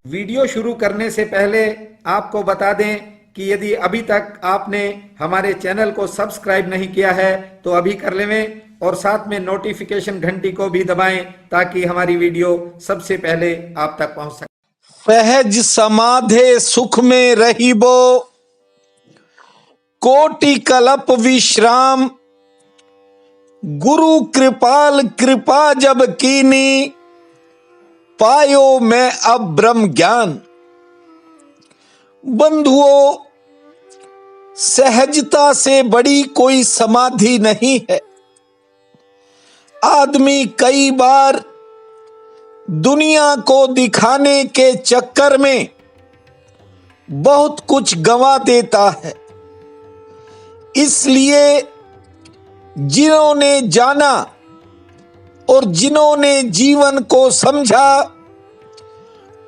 Video शुरू करने से पहले आपको बता दें कि यदि अभी तक आपने हमारे चैनल को सब्सक्राइब नहीं किया है तो अभी कर लें और साथ में नोटिफिकेशन घंटी को भी दबाएं ताकि हमारी वीडियो सबसे पहले आप तक पहुंच सके। सहज समाधे सुख में रहिबो, कोटि कल्प विश्राम। गुरु कृपाल कृपा जब कीनी, पायो मैं अब ब्रह्म ज्ञान। बंधुओं, सहजता से बड़ी कोई समाधि नहीं है। आदमी कई बार दुनिया को दिखाने के चक्कर में बहुत कुछ गंवा देता है। इसलिए जिन्होंने जाना और जिन्होंने जीवन को समझा,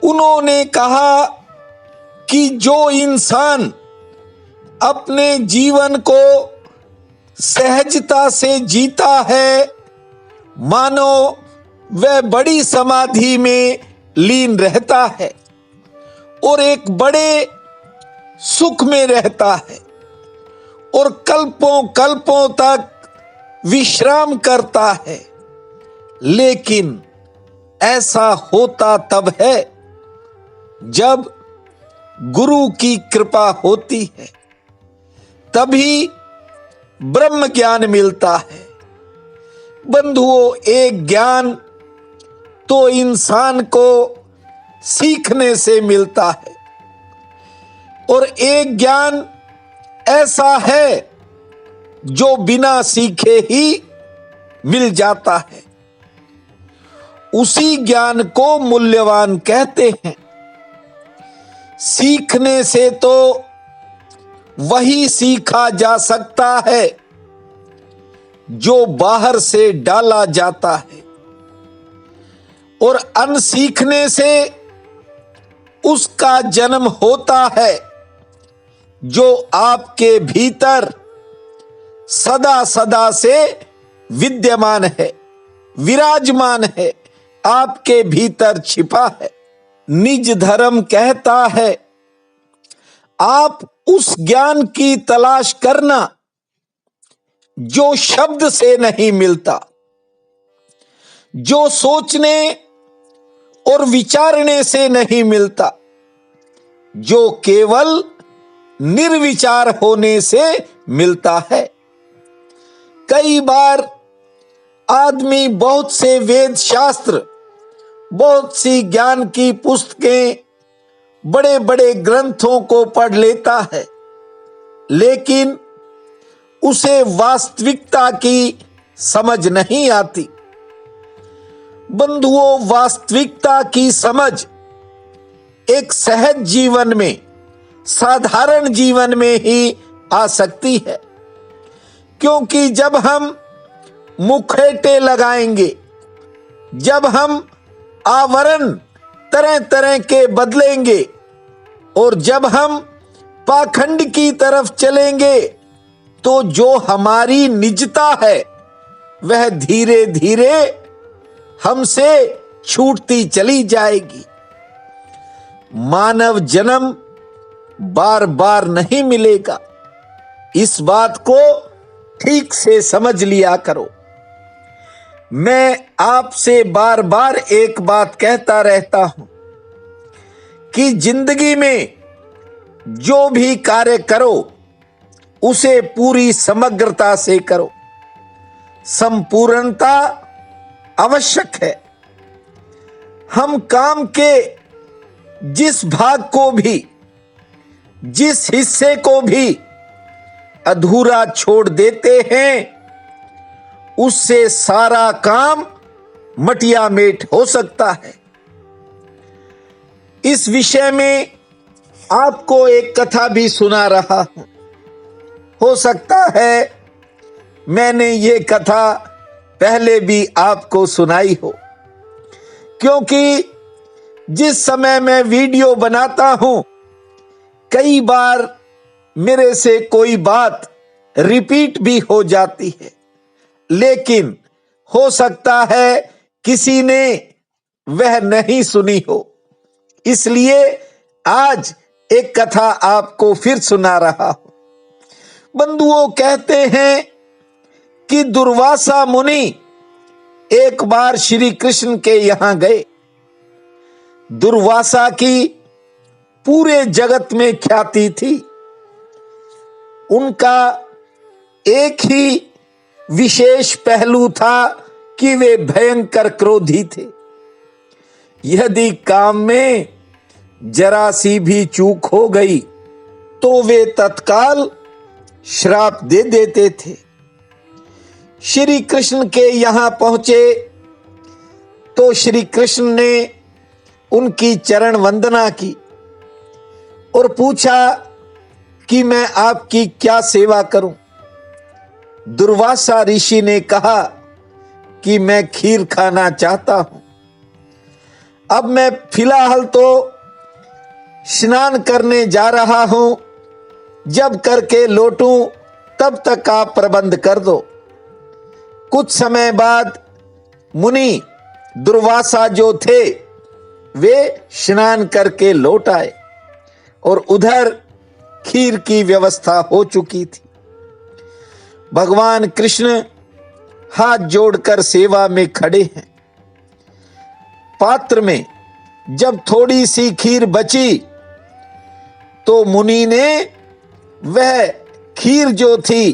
उन्होंने कहा कि जो इंसान अपने जीवन को सहजता से जीता है, मानो वह बड़ी समाधि में लीन रहता है और एक बड़े सुख में रहता है और कल्पों कल्पों तक विश्राम करता है। लेकिन ऐसा होता तब है जब गुरु की कृपा होती है, तभी ब्रह्म ज्ञान मिलता है। बंधुओं, एक ज्ञान तो इंसान को सीखने से मिलता है और एक ज्ञान ऐसा है जो बिना सीखे ही मिल जाता है। उसी ज्ञान को मूल्यवान कहते हैं। सीखने से तो वही सीखा जा सकता है जो बाहर से डाला जाता है, और अनसीखने से उसका जन्म होता है जो आपके भीतर सदा सदा से विद्यमान है, विराजमान है, आपके भीतर छिपा है। निज धर्म कहता है, आप उस ज्ञान की तलाश करना जो शब्द से नहीं मिलता, जो सोचने और विचारने से नहीं मिलता, जो केवल निर्विचार होने से मिलता है। कई बार आदमी बहुत से वेद शास्त्र, बहुत सी ज्ञान की पुस्तकें, बड़े बड़े ग्रंथों को पढ़ लेता है, लेकिन उसे वास्तविकता की समझ नहीं आती। बंधुओं, वास्तविकता की समझ एक सहज जीवन में, साधारण जीवन में ही आ सकती है। क्योंकि जब हम मुखौटे लगाएंगे, जब हम आवरण तरह तरह के बदलेंगे और जब हम पाखंड की तरफ चलेंगे, तो जो हमारी निजता है वह धीरे धीरे हमसे छूटती चली जाएगी। मानव जन्म बार बार नहीं मिलेगा, इस बात को ठीक से समझ लिया करो। मैं आपसे बार बार एक बात कहता रहता हूं कि जिंदगी में जो भी कार्य करो उसे पूरी समग्रता से करो। संपूर्णता आवश्यक है। हम काम के जिस भाग को भी, जिस हिस्से को भी अधूरा छोड़ देते हैं, उससे सारा काम मटियामेट हो सकता है। इस विषय में आपको एक कथा भी सुना रहा हूं। हो सकता है मैंने ये कथा पहले भी आपको सुनाई हो, क्योंकि जिस समय मैं वीडियो बनाता हूं, कई बार मेरे से कोई बात रिपीट भी हो जाती है, लेकिन हो सकता है किसी ने वह नहीं सुनी हो। इसलिए आज एक कथा आपको फिर सुना रहा हूं। बंधुओं, कहते हैं कि दुर्वासा मुनि एक बार श्री कृष्ण के यहां गए। दुर्वासा की पूरे जगत में ख्याति थी। उनका एक ही विशेष पहलू था कि वे भयंकर क्रोधी थे। यदि काम में जरा सी भी चूक हो गई तो वे तत्काल श्राप दे देते थे। श्री कृष्ण के यहां पहुंचे तो श्री कृष्ण ने उनकी चरण वंदना की और पूछा कि मैं आपकी क्या सेवा करूं। दुर्वासा ऋषि ने कहा कि मैं खीर खाना चाहता हूं। अब मैं फिलहाल तो स्नान करने जा रहा हूं, जब करके लौटूं तब तक आप प्रबंध कर दो। कुछ समय बाद मुनि दुर्वासा जो थे वे स्नान करके लौट आए और उधर खीर की व्यवस्था हो चुकी थी। भगवान कृष्ण हाथ जोड़कर सेवा में खड़े हैं। पात्र में जब थोड़ी सी खीर बची तो मुनि ने वह खीर जो थी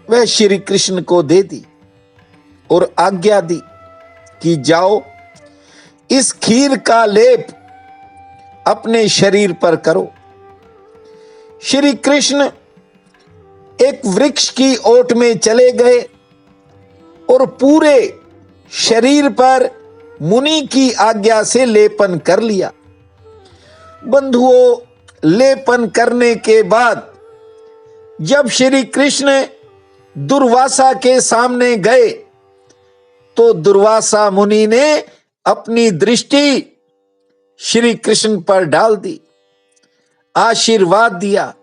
वह श्री कृष्ण को दे दी और आज्ञा दी कि जाओ, इस खीर का लेप अपने शरीर पर करो। श्री कृष्ण एक वृक्ष की ओट में चले गए और पूरे शरीर पर मुनि की आज्ञा से लेपन कर लिया। बंधुओं, लेपन करने के बाद जब श्री कृष्ण दुर्वासा के सामने गए तो दुर्वासा मुनि ने अपनी दृष्टि श्री कृष्ण पर डाल दी, आशीर्वाद दिया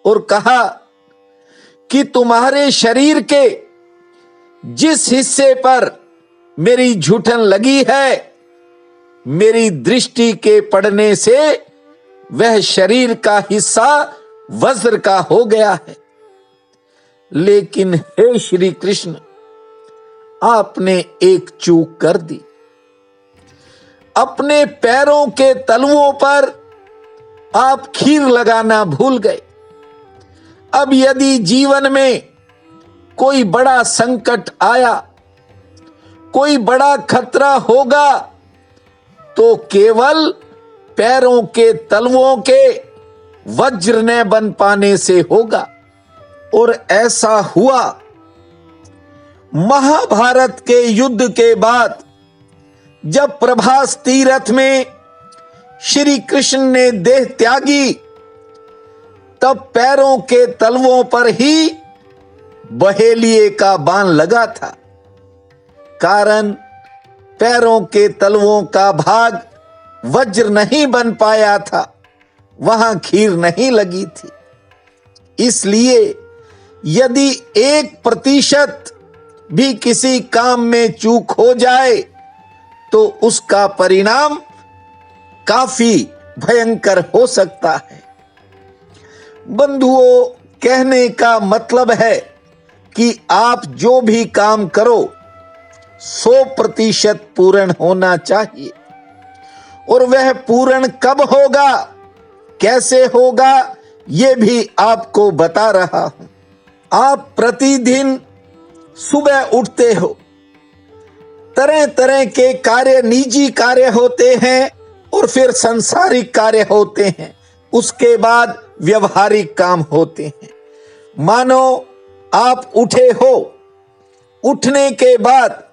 और कहा कि तुम्हारे शरीर के जिस हिस्से पर मेरी झूठन लगी है, मेरी दृष्टि के पड़ने से वह शरीर का हिस्सा वज्र का हो गया है। लेकिन हे श्री कृष्ण, आपने एक चूक कर दी। अपने पैरों के तलवों पर आप खीर लगाना भूल गए। अब यदि जीवन में कोई बड़ा संकट आया, कोई बड़ा खतरा होगा तो केवल पैरों के तलवों के वज्र न बन पाने से होगा। और ऐसा हुआ। महाभारत के युद्ध के बाद जब प्रभास तीरथ में श्री कृष्ण ने देह त्यागी, तब पैरों के तलवों पर ही बहेलिए का बाण लगा था। कारण पैरों के तलवों का भाग वज्र नहीं बन पाया था, वहां खीर नहीं लगी थी। इसलिए यदि 1% भी किसी काम में चूक हो जाए तो उसका परिणाम काफी भयंकर हो सकता है। बंधुओं, कहने का मतलब है कि आप जो भी काम करो 100% पूर्ण होना चाहिए। और वह पूर्ण कब होगा, कैसे होगा, यह भी आपको बता रहा हूं। आप प्रतिदिन सुबह उठते हो, तरह तरह के कार्य, निजी कार्य होते हैं और फिर सांसारिक कार्य होते हैं, उसके बाद व्यवहारिक काम होते हैं। मानो आप उठे हो, उठने के बाद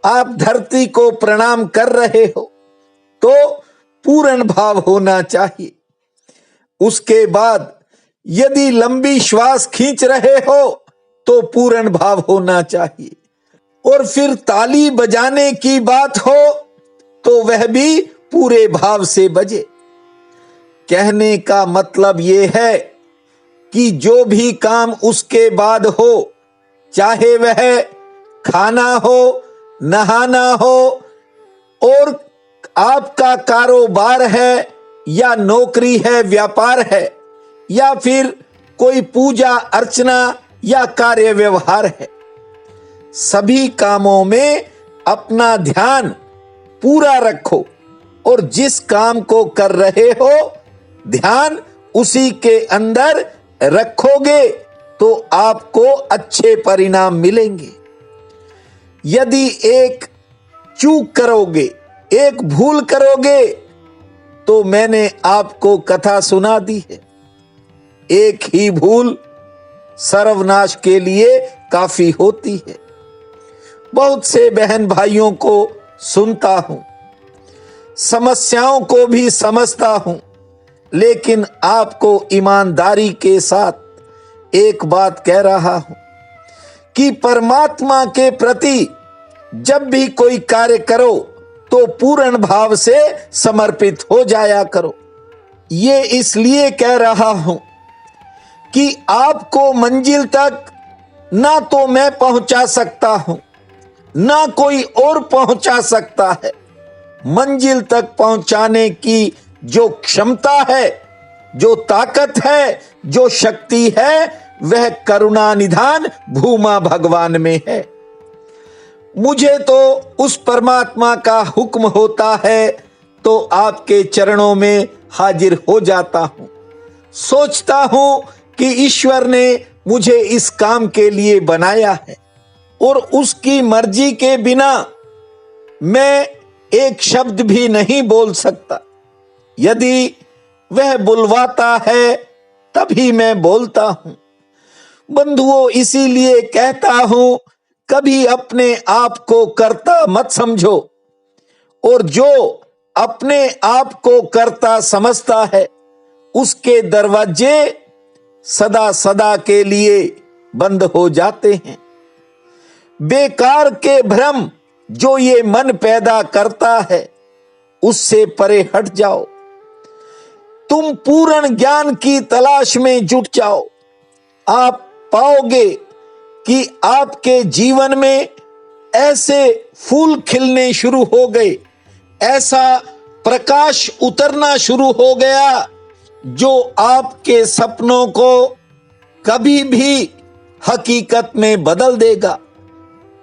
आप धरती को प्रणाम कर रहे हो तो पूर्ण भाव होना चाहिए। उसके बाद यदि लंबी श्वास खींच रहे हो तो पूर्ण भाव होना चाहिए। और फिर ताली बजाने की बात हो तो वह भी पूरे भाव से बजे। कहने का मतलब यह है कि जो भी काम उसके बाद हो, चाहे वह खाना हो, नहाना हो, और आपका कारोबार है या नौकरी है, व्यापार है, या फिर कोई पूजा अर्चना या कार्य व्यवहार है, सभी कामों में अपना ध्यान पूरा रखो और जिस काम को कर रहे हो ध्यान उसी के अंदर रखोगे तो आपको अच्छे परिणाम मिलेंगे। यदि एक चूक करोगे, एक भूल करोगे, तो मैंने आपको कथा सुना दी है, एक ही भूल सर्वनाश के लिए काफी होती है। बहुत से बहन भाइयों को सुनता हूं, समस्याओं को भी समझता हूं, लेकिन आपको ईमानदारी के साथ एक बात कह रहा हूं कि परमात्मा के प्रति जब भी कोई कार्य करो तो पूर्ण भाव से समर्पित हो जाया करो। ये इसलिए कह रहा हूं कि आपको मंजिल तक ना तो मैं पहुंचा सकता हूं, ना कोई और पहुंचा सकता है। मंजिल तक पहुंचाने की जो क्षमता है, जो ताकत है, जो शक्ति है, वह करुणा निधान भूमा भगवान में है। मुझे तो उस परमात्मा का हुक्म होता है तो आपके चरणों में हाजिर हो जाता हूं। सोचता हूं कि ईश्वर ने मुझे इस काम के लिए बनाया है और उसकी मर्जी के बिना मैं एक शब्द भी नहीं बोल सकता। यदि वह बुलवाता है तभी मैं बोलता हूं। बंधुओं, इसीलिए कहता हूं, कभी अपने आप को कर्ता मत समझो, और जो अपने आप को कर्ता समझता है उसके दरवाजे सदा सदा के लिए बंद हो जाते हैं। बेकार के भ्रम जो ये मन पैदा करता है उससे परे हट जाओ। तुम पूर्ण ज्ञान की तलाश में जुट जाओ। आप पाओगे कि आपके जीवन में ऐसे फूल खिलने शुरू हो गए, ऐसा प्रकाश उतरना शुरू हो गया जो आपके सपनों को कभी भी हकीकत में बदल देगा,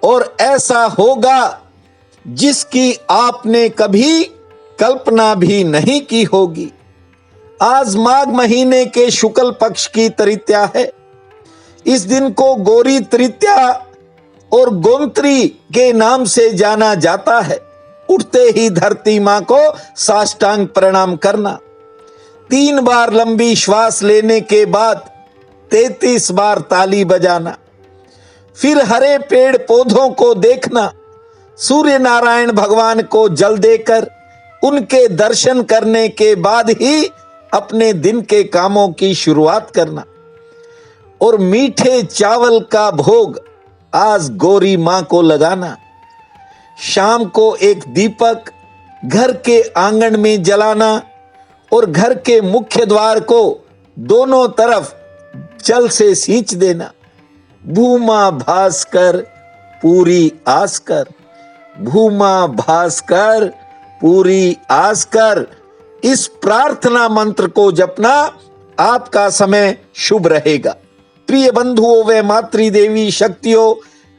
और ऐसा होगा जिसकी आपने कभी कल्पना भी नहीं की होगी। आज माघ महीने के शुक्ल पक्ष की तृतीया है। इस दिन को गौरी तृतीया और गोमत्री के नाम से जाना जाता है। उठते ही धरती मां को साष्टांग प्रणाम करना, 3 बार लंबी श्वास लेने के बाद 33 बार ताली बजाना, फिर हरे पेड़ पौधों को देखना, सूर्य नारायण भगवान को जल देकर उनके दर्शन करने के बाद ही अपने दिन के कामों की शुरुआत करना, और मीठे चावल का भोग आज गौरी मां को लगाना। शाम को एक दीपक घर के आंगन में जलाना और घर के मुख्य द्वार को दोनों तरफ जल से सींच देना। भूमा भास्कर पूरी आस कर, भूमा भास्कर पूरी आस कर, इस प्रार्थना मंत्र को जपना, आपका समय शुभ रहेगा। प्रिय बंधुओं व मातृदेवी शक्तियों,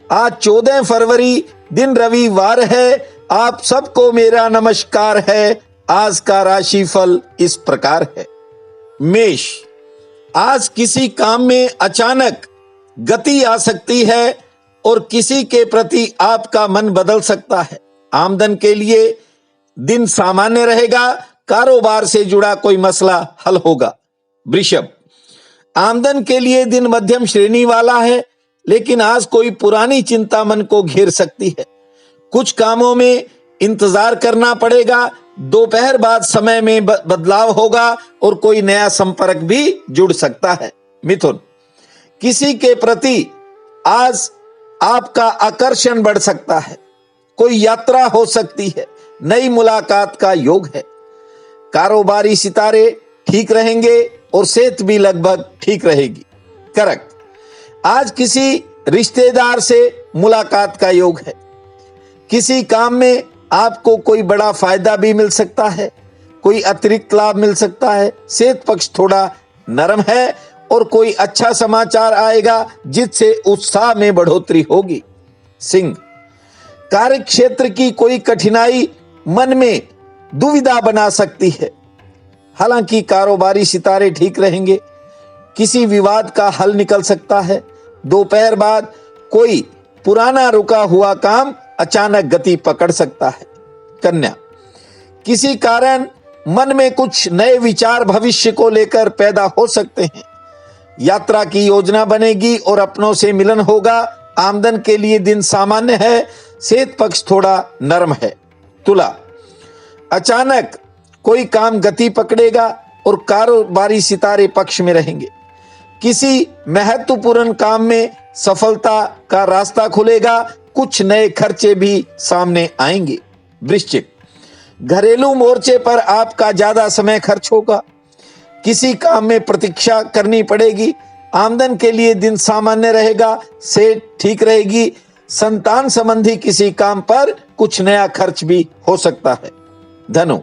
आज 14 फरवरी दिन रविवार है। आप सबको मेरा नमस्कार है। आज का राशिफल इस प्रकार है। मेष, आज किसी काम में अचानक गति आ सकती है और किसी के प्रति आपका मन बदल सकता है। आमदन के लिए दिन सामान्य रहेगा। कारोबार से जुड़ा कोई मसला हल होगा। वृषभ, आमदन के लिए दिन मध्यम श्रेणी वाला है, लेकिन आज कोई पुरानी चिंता मन को घेर सकती है। कुछ कामों में इंतजार करना पड़ेगा। दोपहर बाद समय में बदलाव होगा और कोई नया संपर्क भी जुड़ सकता है। मिथुन, किसी के प्रति आज आपका आकर्षण बढ़ सकता है। कोई यात्रा हो सकती है। नई मुलाकात का योग है। कारोबारी सितारे ठीक रहेंगे और सेहत भी लगभग ठीक रहेगी। कर्क, आज किसी रिश्तेदार से मुलाकात का योग है। किसी काम में आपको कोई बड़ा फायदा भी मिल सकता है। कोई अतिरिक्त लाभ मिल सकता है। सेहत पक्ष थोड़ा नरम है और कोई अच्छा समाचार आएगा जिससे उत्साह में बढ़ोतरी होगी। सिंह, कार्य क्षेत्र की कोई कठिनाई मन में दुविधा बना सकती है, हालांकि कारोबारी सितारे ठीक रहेंगे। किसी विवाद का हल निकल सकता है। दोपहर बाद कोई पुराना रुका हुआ काम अचानक गति पकड़ सकता है। कन्या, किसी कारण मन में कुछ नए विचार भविष्य को लेकर पैदा हो सकते हैं। यात्रा की योजना बनेगी और अपनों से मिलन होगा। आमदन के लिए दिन सामान्य है। सेहत पक्ष थोड़ा नरम है। तुला, अचानक कोई काम गति पकड़ेगा और कारोबारी सितारे पक्ष में रहेंगे। किसी महत्वपूर्ण काम में सफलता का रास्ता खुलेगा। कुछ नए खर्चे भी सामने आएंगे। वृश्चिक, घरेलू मोर्चे पर आपका ज्यादा समय खर्च होगा। किसी काम में प्रतीक्षा करनी पड़ेगी। आमदन के लिए दिन सामान्य रहेगा। सेहत ठीक रहेगी। संतान संबंधी किसी काम पर कुछ नया खर्च भी हो सकता है। धनु,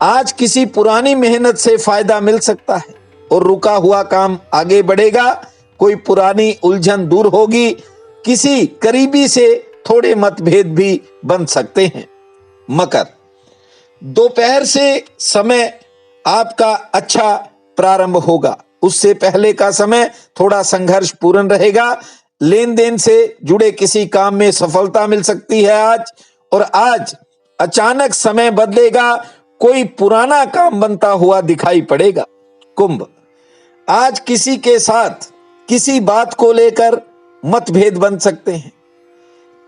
आज किसी पुरानी मेहनत से फायदा मिल सकता है और रुका हुआ काम आगे बढ़ेगा। कोई पुरानी उलझन दूर होगी। किसी करीबी से थोड़े मतभेद भी बन सकते हैं। मकर, दोपहर से समय आपका अच्छा प्रारंभ होगा। उससे पहले का समय थोड़ा संघर्ष पूर्ण रहेगा। लेन देन से जुड़े किसी काम में सफलता मिल सकती है आज। और आज अचानक समय बदलेगा। कोई पुराना काम बनता हुआ दिखाई पड़ेगा। कुंभ, आज किसी के साथ किसी बात को लेकर मतभेद बन सकते हैं।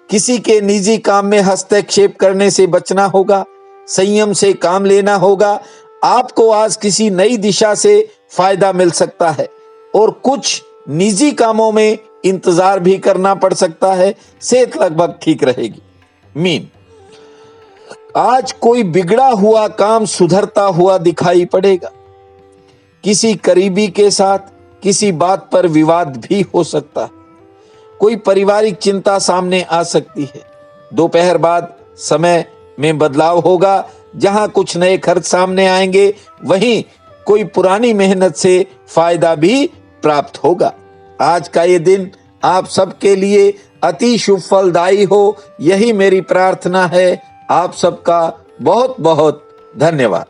किसी के निजी काम में हस्तक्षेप करने से बचना होगा। संयम से काम लेना होगा। आपको आज किसी नई दिशा से फायदा मिल सकता है और कुछ निजी कामों में इंतजार भी करना पड़ सकता है। सेहत लगभग ठीक रहेगी। मीन, आज कोई बिगड़ा हुआ काम सुधरता हुआ दिखाई पड़ेगा। किसी करीबी के साथ किसी बात पर विवाद भी हो सकता है। कोई पारिवारिक चिंता सामने आ सकती है। दोपहर बाद समय में बदलाव होगा। जहां कुछ नए खर्च सामने आएंगे, वहीं कोई पुरानी मेहनत से फायदा भी प्राप्त होगा। आज का ये दिन आप सबके लिए अति शुभ फलदायी हो, यही मेरी प्रार्थना है। आप सबका बहुत बहुत धन्यवाद।